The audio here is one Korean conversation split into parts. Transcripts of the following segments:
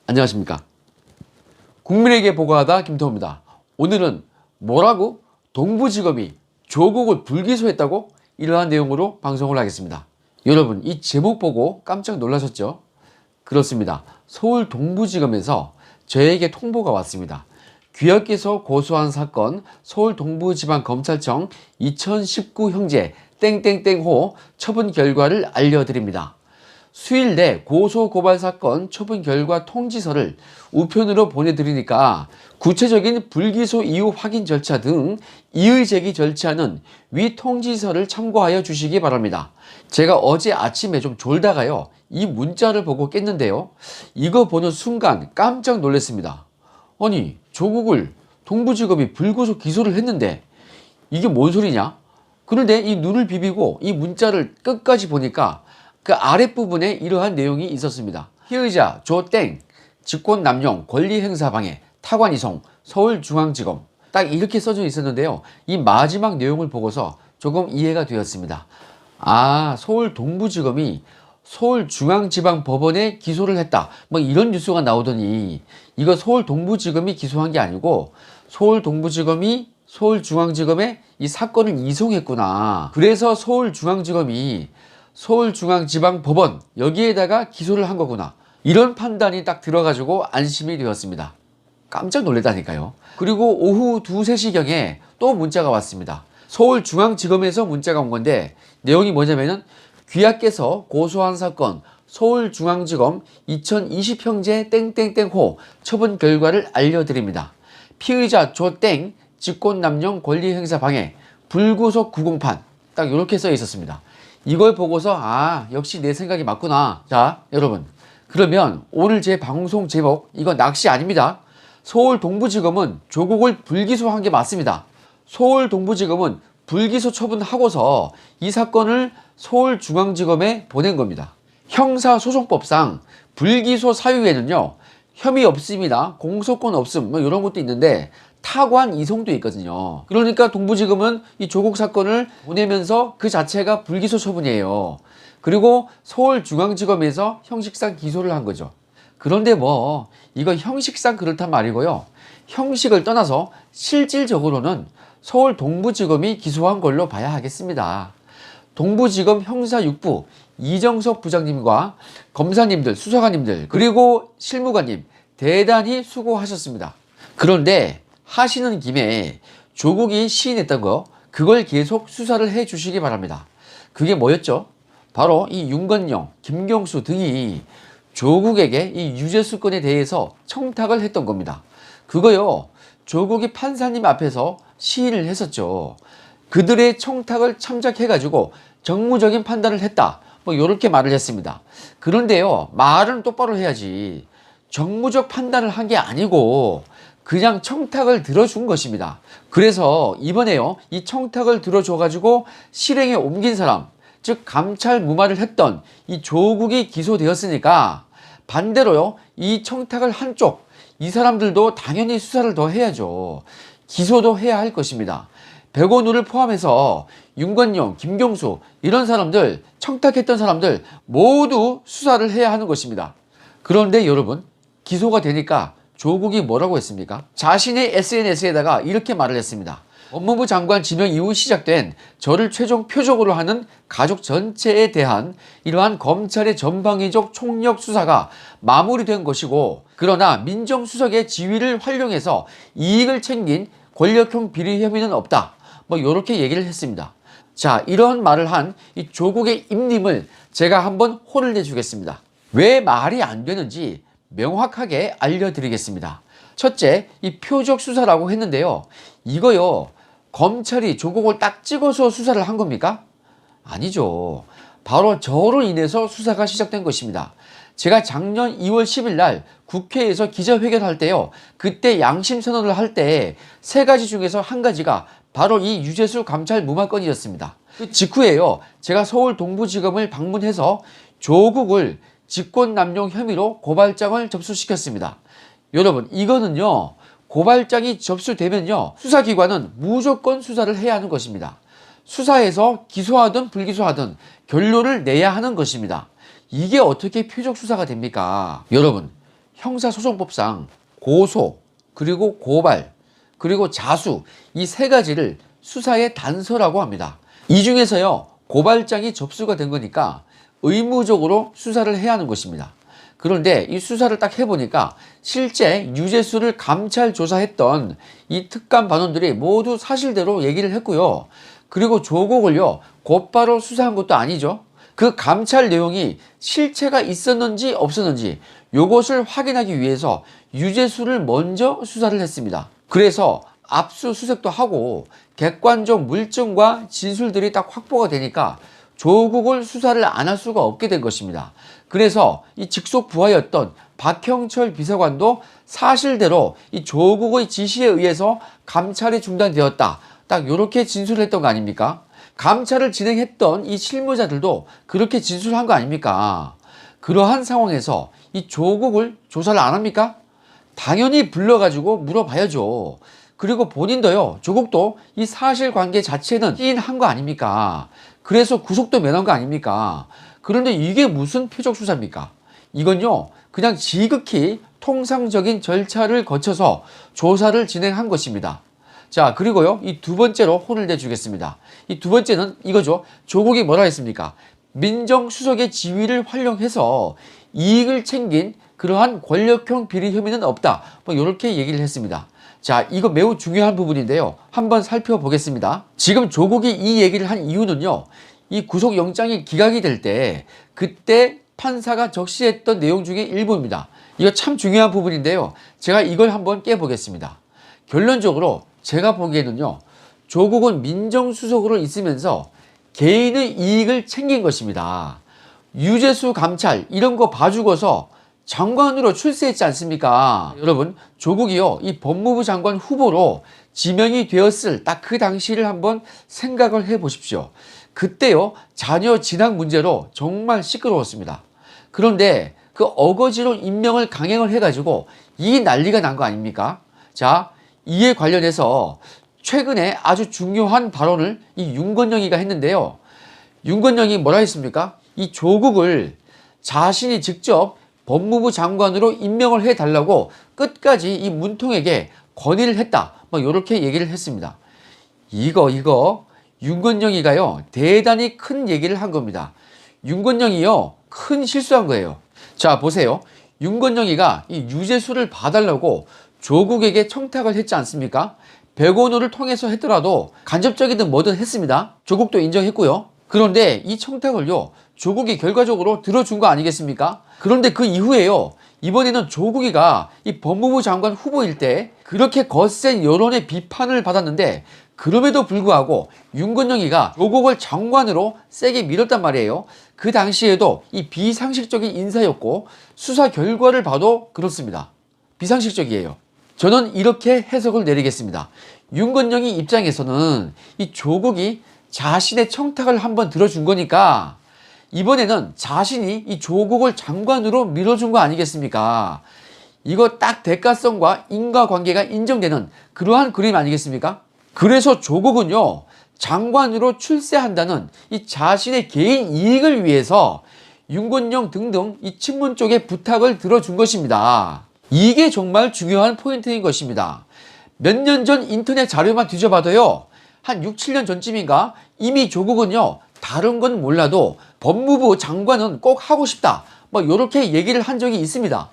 안녕하십니까. 국민에게 보고하다 김태호입니다. 오늘은 뭐라고? 동부지검이 조국을 불기소했다고? 이러한 내용으로 방송을 하겠습니다. 여러분, 이 제목 보고 깜짝 놀라셨죠? 그렇습니다. 서울 동부지검에서 저에게 통보가 왔습니다. 귀역기소 고소한 사건 서울 동부지방검찰청 2019 형제 땡땡땡호 처분 결과를 알려드립니다. 수일 내 고소고발 사건 처분 결과 통지서를 우편으로 보내드리니까 구체적인 불기소 이유 확인 절차 등 이의 제기 절차는 위 통지서를 참고하여 주시기 바랍니다. 제가 어제 아침에 좀 졸다가요, 이 문자를 보고 깼는데요, 이거 보는 순간 깜짝 놀랐습니다. 아니, 조국을 동부지검이 불구속 기소를 했는데 이게 뭔 소리냐? 그런데 이 눈을 비비고 이 문자를 끝까지 보니까 그 아랫부분에 이러한 내용이 있었습니다. 피의자 조땡 직권남용 권리행사방해 타관 이송 서울중앙지검, 딱 이렇게 써져 있었는데요, 이 마지막 내용을 보고서 조금 이해가 되었습니다. 아, 서울 동부지검이 서울중앙지방법원에 기소를 했다, 뭐 이런 뉴스가 나오더니 이거 서울 동부지검이 기소한 게 아니고 서울 동부지검이 서울중앙지검에 이 사건을 이송했구나. 그래서 서울중앙지검이 서울중앙지방법원 여기에다가 기소를 한 거구나, 이런 판단이 딱 들어가지고 안심이 되었습니다. 깜짝 놀랐다니까요. 그리고 오후 2, 3시경에 또 문자가 왔습니다. 서울중앙지검에서 문자가 온 건데 내용이 뭐냐면은 귀하께서 고소한 사건 서울중앙지검 2020 형제 땡땡땡호 처분 결과를 알려드립니다. 피의자 조땡 직권남용 권리행사 방해 불구속 908, 딱 이렇게 써 있었습니다. 이걸 보고서 아, 역시 내 생각이 맞구나. 자, 여러분, 그러면 오늘 제 방송 제목 이거 낚시 아닙니다. 서울 동부지검은 조국을 불기소한 게 맞습니다. 서울 동부지검은 불기소 처분하고서 이 사건을 서울중앙지검에 보낸 겁니다. 형사소송법상 불기소 사유에는요, 혐의 없음이나 공소권 없음 뭐 이런 것도 있는데 타관 이송도 있거든요. 그러니까 동부지검은 이 조국 사건을 보내면서 그 자체가 불기소 처분이에요. 그리고 서울중앙지검에서 형식상 기소를 한 거죠. 그런데 뭐 이거 형식상 그렇단 말이고요, 형식을 떠나서 실질적으로는 서울 동부지검이 기소한 걸로 봐야 하겠습니다. 동부지검 형사 6부 이정석 부장님과 검사님들, 수사관님들, 그리고 실무관님 대단히 수고하셨습니다. 그런데 하시는 김에 조국이 시인했던 거, 그걸 계속 수사를 해 주시기 바랍니다. 그게 뭐였죠? 바로 이 윤건영, 김경수 등이 조국에게 이 유죄수 건에 대해서 청탁을 했던 겁니다. 그거요, 조국이 판사님 앞에서 시인을 했었죠. 그들의 청탁을 참작해 가지고 정무적인 판단을 했다, 뭐 이렇게 말을 했습니다. 그런데요, 말은 똑바로 해야지. 정무적 판단을 한 게 아니고 그냥 청탁을 들어준 것입니다. 그래서 이번에요, 이 청탁을 들어줘 가지고 실행에 옮긴 사람, 즉 감찰 무마를 했던 이 조국이 기소되었으니까 반대로요, 이 청탁을 한 쪽, 이 사람들도 당연히 수사를 더 해야죠. 기소도 해야 할 것입니다. 백원우를 포함해서 윤건영, 김경수 이런 사람들, 청탁했던 사람들 모두 수사를 해야 하는 것입니다. 그런데 여러분, 기소가 되니까 조국이 뭐라고 했습니까? 자신의 SNS에다가 이렇게 말을 했습니다. 법무부 장관 지명 이후 시작된 저를 최종 표적으로 하는 가족 전체에 대한 이러한 검찰의 전방위적 총력 수사가 마무리된 것이고, 그러나 민정수석의 지위를 활용해서 이익을 챙긴 권력형 비리 혐의는 없다, 뭐 이렇게 얘기를 했습니다. 자, 이런 말을 한 이 조국의 입님을 제가 한번 혼을 내주겠습니다. 왜 말이 안 되는지 명확하게 알려드리겠습니다. 첫째, 이 표적 수사라고 했는데요, 이거요, 검찰이 조국을 딱 찍어서 수사를 한 겁니까? 아니죠. 바로 저로 인해서 수사가 시작된 것입니다. 제가 작년 2월 10일 날 국회에서 기자회견할 때요, 그때 양심 선언을 할 때 세 가지 중에서 한 가지가 바로 이 유재수 감찰 무마건이었습니다. 그 직후에요, 제가 서울 동부지검을 방문해서 조국을 직권남용 혐의로 고발장을 접수시켰습니다. 여러분, 이거는요, 고발장이 접수되면요, 수사기관은 무조건 수사를 해야 하는 것입니다. 수사해서 기소하든 불기소하든 결론을 내야 하는 것입니다. 이게 어떻게 표적 수사가 됩니까? 여러분, 형사소송법상 고소, 그리고 고발, 그리고 자수 이 세 가지를 수사의 단서라고 합니다. 이 중에서요 고발장이 접수가 된 거니까 의무적으로 수사를 해야 하는 것입니다. 그런데 이 수사를 딱 해보니까 실제 유재수를 감찰 조사했던 이 특감 반원들이 모두 사실대로 얘기를 했고요. 그리고 조국을요 곧바로 수사한 것도 아니죠. 그 감찰 내용이 실체가 있었는지 없었는지 요것을 확인하기 위해서 유재수를 먼저 수사를 했습니다. 그래서 압수수색도 하고 객관적 물증과 진술들이 딱 확보가 되니까 조국을 수사를 안 할 수가 없게 된 것입니다. 그래서 이 직속 부하였던 박형철 비서관도 사실대로 이 조국의 지시에 의해서 감찰이 중단되었다. 딱 이렇게 진술을 했던 거 아닙니까? 감찰을 진행했던 이 실무자들도 그렇게 진술한 거 아닙니까? 그러한 상황에서 이 조국을 조사를 안 합니까? 당연히 불러가지고 물어봐야죠. 그리고 본인도요, 조국도 이 사실관계 자체는 시인한 거 아닙니까? 그래서 구속도 면한 거 아닙니까? 그런데 이게 무슨 표적수사입니까? 이건요, 그냥 지극히 통상적인 절차를 거쳐서 조사를 진행한 것입니다. 자, 그리고요, 이 두 번째로 혼을 내주겠습니다. 이 두 번째는 이거죠. 조국이 뭐라 했습니까? 민정수석의 지위를 활용해서 이익을 챙긴 그러한 권력형 비리 혐의는 없다. 뭐 이렇게 얘기를 했습니다. 자, 이거 매우 중요한 부분인데요. 한번 살펴보겠습니다. 지금 조국이 이 얘기를 한 이유는요. 이 구속영장이 기각이 될 때 그때 판사가 적시했던 내용 중에 일부입니다. 이거 참 중요한 부분인데요. 제가 이걸 한번 깨보겠습니다. 결론적으로 제가 보기에는요. 조국은 민정수석으로 있으면서 개인의 이익을 챙긴 것입니다. 유재수 감찰 이런 거 봐주고서 장관으로 출세했지 않습니까? 여러분, 조국이요, 이 법무부 장관 후보로 지명이 되었을 딱 그 당시를 한번 생각을 해 보십시오. 그때요, 자녀 진학 문제로 정말 시끄러웠습니다. 그런데 그 어거지로 임명을 강행을 해가지고 이 난리가 난 거 아닙니까? 자, 이에 관련해서 최근에 아주 중요한 발언을 이 윤건영이가 했는데요. 윤건영이 뭐라 했습니까? 이 조국을 자신이 직접 법무부 장관으로 임명을 해달라고 끝까지 이 문통에게 건의를 했다. 뭐 이렇게 얘기를 했습니다. 이거 윤건영이가요 대단히 큰 얘기를 한 겁니다. 윤건영이요 큰 실수한 거예요. 자, 보세요. 윤건영이가 이 유재수를 봐달라고 조국에게 청탁을 했지 않습니까? 백원호를 통해서 했더라도 간접적이든 뭐든 했습니다. 조국도 인정했고요. 그런데 이 청탁을요 조국이 결과적으로 들어준 거 아니겠습니까? 그런데 그 이후에요 이번에는 조국이가 이 법무부 장관 후보일 때 그렇게 거센 여론의 비판을 받았는데 그럼에도 불구하고 윤건영이가 조국을 장관으로 세게 밀었단 말이에요. 그 당시에도 이 비상식적인 인사였고 수사 결과를 봐도 그렇습니다. 비상식적이에요. 저는 이렇게 해석을 내리겠습니다. 윤건영이 입장에서는 이 조국이 자신의 청탁을 한번 들어준 거니까 이번에는 자신이 이 조국을 장관으로 밀어준 거 아니겠습니까? 이거 딱 대가성과 인과관계가 인정되는 그러한 그림 아니겠습니까? 그래서 조국은요 장관으로 출세한다는 이 자신의 개인 이익을 위해서 윤건영 등등 이 친문 쪽에 부탁을 들어준 것입니다. 이게 정말 중요한 포인트인 것입니다. 몇 년 전 인터넷 자료만 뒤져봐도요 한 6, 7년 전쯤인가 이미 조국은요 다른 건 몰라도 법무부 장관은 꼭 하고 싶다 뭐 이렇게 얘기를 한 적이 있습니다.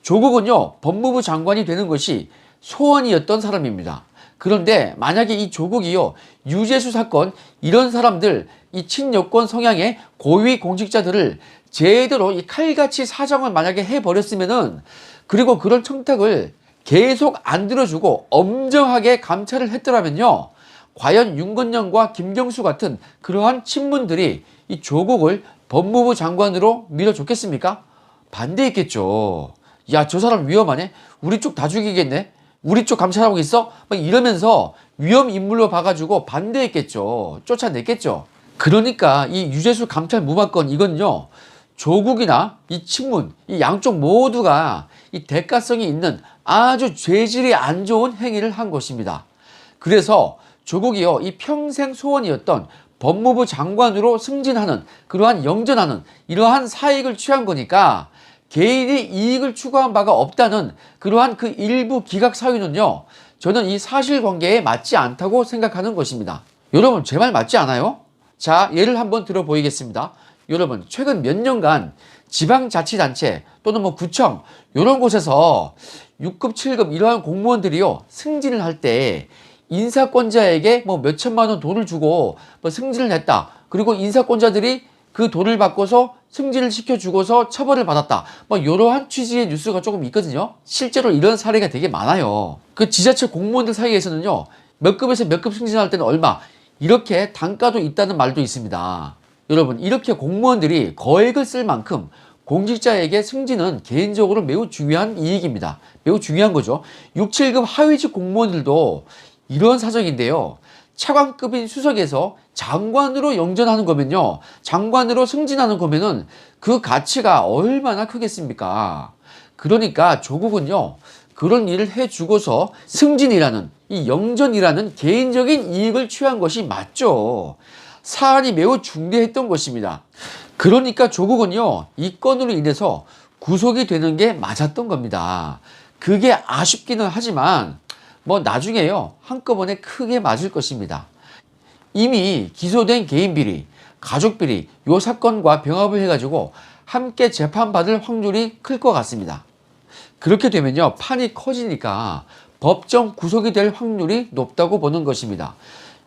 조국은요 법무부 장관이 되는 것이 소원이었던 사람입니다. 그런데 만약에 이 조국이요 유재수 사건 이런 사람들 이 친여권 성향의 고위 공직자들을 제대로 이 칼같이 사정을 만약에 해버렸으면은 그리고 그런 청탁을 계속 안 들어주고 엄정하게 감찰을 했더라면요 과연 윤건영과 김경수 같은 그러한 친문들이 이 조국을 법무부 장관으로 밀어줬겠습니까? 반대했겠죠. 야, 저 사람 위험하네? 우리 쪽 다 죽이겠네? 우리 쪽 감찰하고 있어? 막 이러면서 위험 인물로 봐가지고 반대했겠죠. 쫓아냈겠죠. 그러니까 이 유재수 감찰 무마건 이건요 조국이나 이 친문 이 양쪽 모두가 이 대가성이 있는 아주 죄질이 안 좋은 행위를 한 것입니다. 그래서 조국이요 이 평생 소원이었던 법무부 장관으로 승진하는 그러한 영전하는 이러한 사익을 취한 거니까 개인이 이익을 추구한 바가 없다는 그러한 그 일부 기각 사유는요, 저는 이 사실관계에 맞지 않다고 생각하는 것입니다. 여러분, 제 말 맞지 않아요? 자, 예를 한번 들어보이겠습니다. 여러분, 최근 몇 년간 지방자치단체 또는 뭐 구청 이런 곳에서 6급, 7급 이러한 공무원들이요, 승진을 할 때 인사권자에게 뭐 몇천만 원 돈을 주고 뭐 승진을 했다. 그리고 인사권자들이 그 돈을 받고서 승진을 시켜주고서 처벌을 받았다. 뭐 이러한 취지의 뉴스가 조금 있거든요. 실제로 이런 사례가 되게 많아요. 그 지자체 공무원들 사이에서는요, 몇 급에서 몇 급 승진할 때는 얼마, 이렇게 단가도 있다는 말도 있습니다. 여러분, 이렇게 공무원들이 거액을 쓸 만큼 공직자에게 승진은 개인적으로 매우 중요한 이익입니다. 매우 중요한 거죠. 6, 7급 하위직 공무원들도 이런 사정인데요. 차관급인 수석에서 장관으로 영전하는 거면요, 장관으로 승진하는 거면은 그 가치가 얼마나 크겠습니까? 그러니까 조국은요, 그런 일을 해주고서 승진이라는, 이 영전이라는 개인적인 이익을 취한 것이 맞죠. 사안이 매우 중대했던 것입니다. 그러니까 조국은요, 이 건으로 인해서 구속이 되는 게 맞았던 겁니다. 그게 아쉽기는 하지만 뭐 나중에요, 한꺼번에 크게 맞을 것입니다. 이미 기소된 개인비리, 가족비리 요 사건과 병합을 해가지고 함께 재판받을 확률이 클 것 같습니다. 그렇게 되면요, 판이 커지니까 법정 구속이 될 확률이 높다고 보는 것입니다.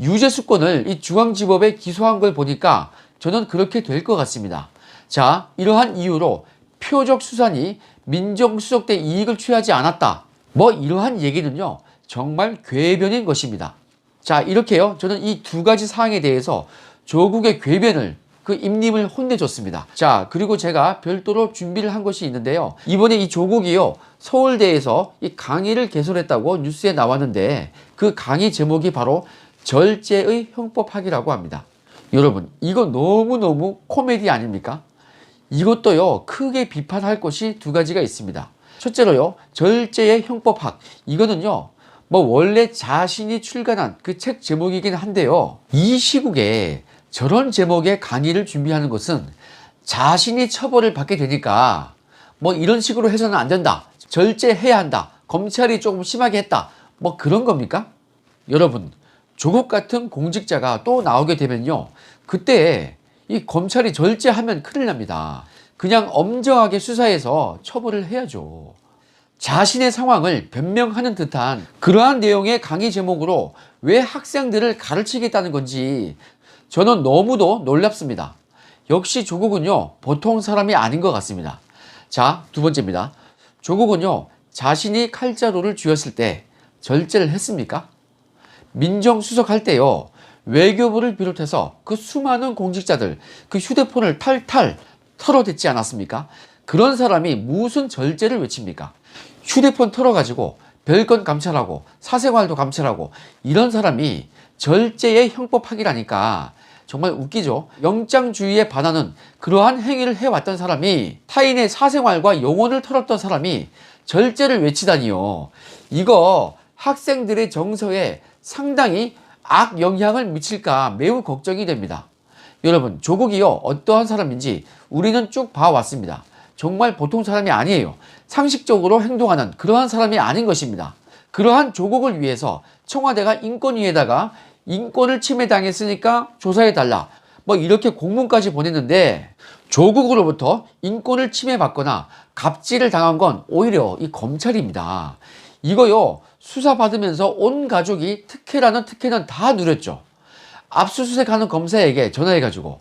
유재수 건을 이 중앙지법에 기소한 걸 보니까 저는 그렇게 될 것 같습니다. 자, 이러한 이유로 표적 수산이 민정수석 때 이익을 취하지 않았다, 뭐 이러한 얘기는요, 정말 궤변인 것입니다. 자, 이렇게요, 저는 이 두 가지 사항에 대해서 조국의 궤변을, 그 입님을 혼내줬습니다. 자, 그리고 제가 별도로 준비를 한 것이 있는데요. 이번에 이 조국이요, 서울대에서 이 강의를 개설했다고 뉴스에 나왔는데 그 강의 제목이 바로 절제의 형법학이라고 합니다. 여러분, 이거 너무너무 코미디 아닙니까? 이것도요, 크게 비판할 것이 두 가지가 있습니다. 첫째로요, 절제의 형법학, 이거는요, 뭐 원래 자신이 출간한 그 책 제목이긴 한데요, 이 시국에 저런 제목의 강의를 준비하는 것은 자신이 처벌을 받게 되니까 뭐 이런 식으로 해서는 안 된다, 절제해야 한다, 검찰이 조금 심하게 했다, 뭐 그런 겁니까? 여러분, 조국 같은 공직자가 또 나오게 되면요, 그때 이 검찰이 절제하면 큰일 납니다. 그냥 엄정하게 수사해서 처벌을 해야죠. 자신의 상황을 변명하는 듯한 그러한 내용의 강의 제목으로 왜 학생들을 가르치겠다는 건지 저는 너무도 놀랍습니다. 역시 조국은요, 보통 사람이 아닌 것 같습니다. 자, 두 번째입니다. 조국은요, 자신이 칼자루를 쥐었을 때 절제를 했습니까? 민정수석 할 때요, 외교부를 비롯해서 그 수많은 공직자들 그 휴대폰을 탈탈 털어댔지 않았습니까? 그런 사람이 무슨 절제를 외칩니까? 휴대폰 털어가지고 별건 감찰하고 사생활도 감찰하고 이런 사람이 절제의 형법학이라니까 정말 웃기죠. 영장주의에 반하는 그러한 행위를 해왔던 사람이, 타인의 사생활과 영혼을 털었던 사람이 절제를 외치다니요. 이거 학생들의 정서에 상당히 악영향을 미칠까 매우 걱정이 됩니다. 여러분, 조국이요, 어떠한 사람인지 우리는 쭉 봐왔습니다. 정말 보통 사람이 아니에요. 상식적으로 행동하는 그러한 사람이 아닌 것입니다. 그러한 조국을 위해서 청와대가 인권위에다가 인권을 침해당했으니까 조사해달라, 뭐 이렇게 공문까지 보냈는데, 조국으로부터 인권을 침해받거나 갑질을 당한 건 오히려 이 검찰입니다. 이거요, 수사받으면서 온 가족이 특혜라는 특혜는 다 누렸죠. 압수수색하는 검사에게 전화해가지고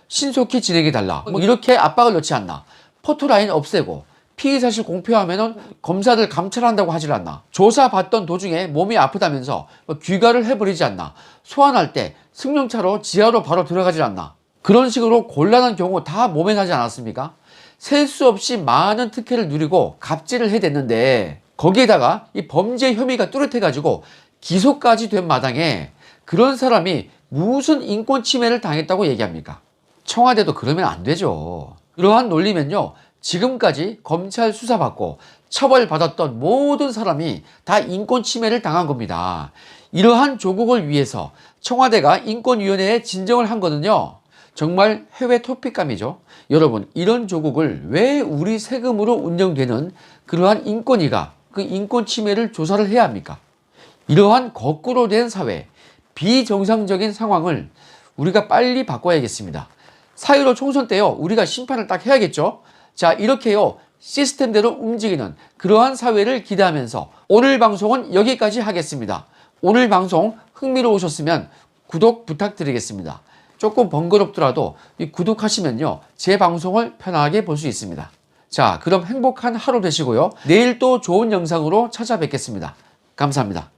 신속히 진행해달라, 뭐 이렇게 압박을 넣지 않나. 포토라인 없애고 피의사실 공표하면은 검사들 감찰한다고 하질 않나. 조사받던 도중에 몸이 아프다면서 귀가를 해버리지 않나. 소환할 때 승용차로 지하로 바로 들어가질 않나. 그런 식으로 곤란한 경우 다 몸에 나지 않았습니까? 셀 수 없이 많은 특혜를 누리고 갑질을 해댔는데, 거기에다가 이 범죄 혐의가 뚜렷해가지고 기소까지 된 마당에 그런 사람이 무슨 인권 침해를 당했다고 얘기합니까? 청와대도 그러면 안 되죠. 이러한 논리면요, 지금까지 검찰 수사받고 처벌받았던 모든 사람이 다 인권 침해를 당한 겁니다. 이러한 조국을 위해서 청와대가 인권위원회에 진정을 한 거는요, 정말 해외 토픽감이죠. 여러분, 이런 조국을 왜 우리 세금으로 운영되는 그러한 인권위가 그 인권 침해를 조사를 해야 합니까? 이러한 거꾸로 된 사회, 비정상적인 상황을 우리가 빨리 바꿔야겠습니다. 4.15 총선 때요, 우리가 심판을 딱 해야겠죠. 자, 이렇게요, 시스템대로 움직이는 그러한 사회를 기대하면서 오늘 방송은 여기까지 하겠습니다. 오늘 방송 흥미로우셨으면 구독 부탁드리겠습니다. 조금 번거롭더라도 구독하시면요, 제 방송을 편하게 볼 수 있습니다. 자, 그럼 행복한 하루 되시고요. 내일 또 좋은 영상으로 찾아뵙겠습니다. 감사합니다.